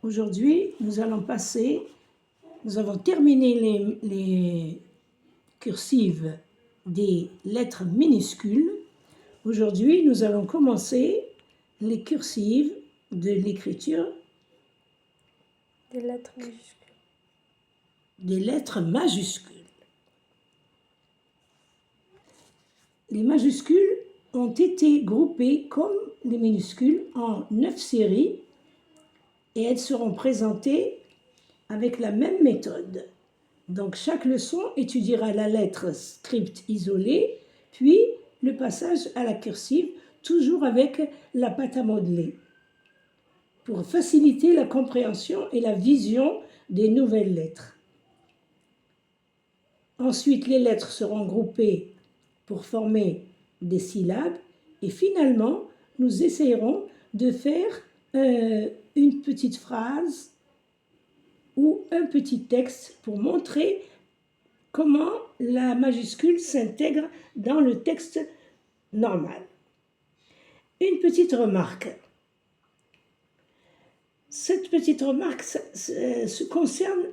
Aujourd'hui, nous avons terminé les cursives des lettres minuscules. Aujourd'hui, nous allons commencer les cursives de l'écriture des lettres majuscules. Des lettres majuscules. Les majuscules ont été groupées comme les minuscules en 9 séries et elles seront présentées avec la même méthode. Donc chaque leçon étudiera la lettre script isolée, puis le passage à la cursive, toujours avec la pâte à modeler, pour faciliter la compréhension et la vision des nouvelles lettres. Ensuite, les lettres seront groupées pour former des syllabes et finalement, nous essayerons de faire une petite phrase ou un petit texte pour montrer comment la majuscule s'intègre dans le texte normal. Une petite remarque. Cette petite remarque se concerne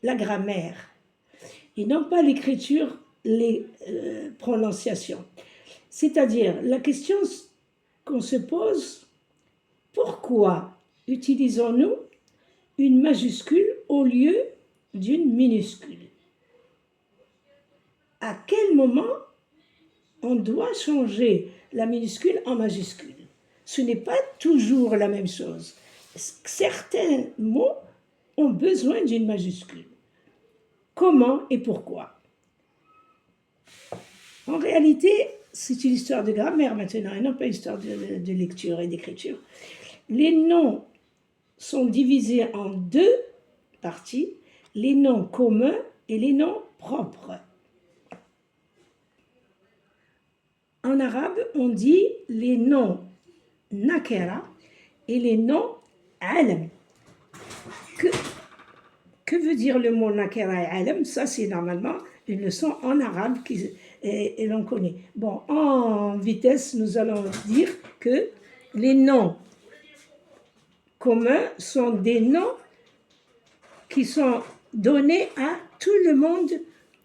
la grammaire et non pas l'écriture, les prononciations. C'est-à-dire, la question qu'on se pose, pourquoi utilisons-nous une majuscule au lieu d'une minuscule? À quel moment on doit changer la minuscule en majuscule? Ce n'est pas toujours la même chose. Certains mots ont besoin d'une majuscule. Comment et pourquoi? En réalité, c'est une histoire de grammaire maintenant et non pas une histoire de lecture et d'écriture. Les noms sont divisés en 2 parties, les noms communs et les noms propres. En arabe, on dit les noms nakera et les noms alam. Que veut dire le mot nakera et alam? Ça, c'est normalement une leçon en arabe et l'on connaît. Bon, en vitesse, nous allons dire que les noms communs sont des noms qui sont donnés à tout le monde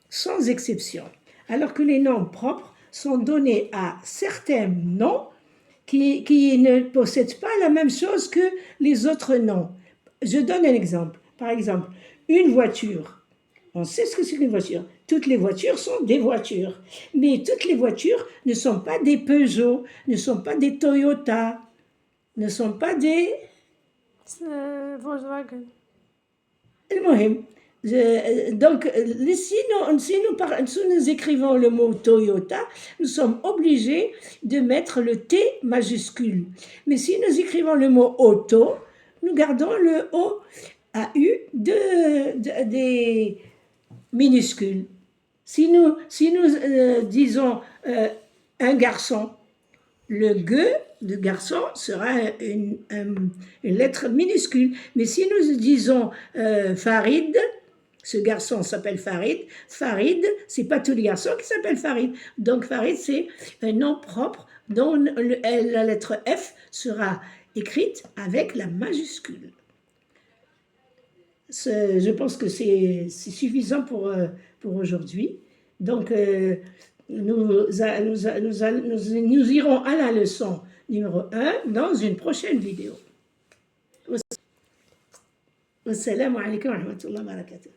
sans exception, alors que les noms propres sont donnés à certains noms qui ne possèdent pas la même chose que les autres noms. Je donne un exemple. Par exemple, une voiture. On sait ce que c'est qu'une voiture. Toutes les voitures sont des voitures. Mais toutes les voitures ne sont pas des Peugeot, ne sont pas des Toyota, ne sont pas des... Volkswagen. Donc, si nous écrivons le mot Toyota, nous sommes obligés de mettre le T majuscule. Mais si nous écrivons le mot auto, nous gardons le O à U des minuscules. Si nous disons un garçon, le G de garçon sera une lettre minuscule. Mais si nous disons Farid, ce garçon s'appelle Farid. Farid, c'est pas tous les garçons qui s'appellent Farid. Donc Farid, c'est un nom propre dont la lettre F sera écrite avec la majuscule. Je pense que c'est suffisant pour aujourd'hui. Donc, nous irons à la leçon numéro 1 dans une prochaine vidéo. Wassalamu alaikum wa rahmatullahi wa barakatuh.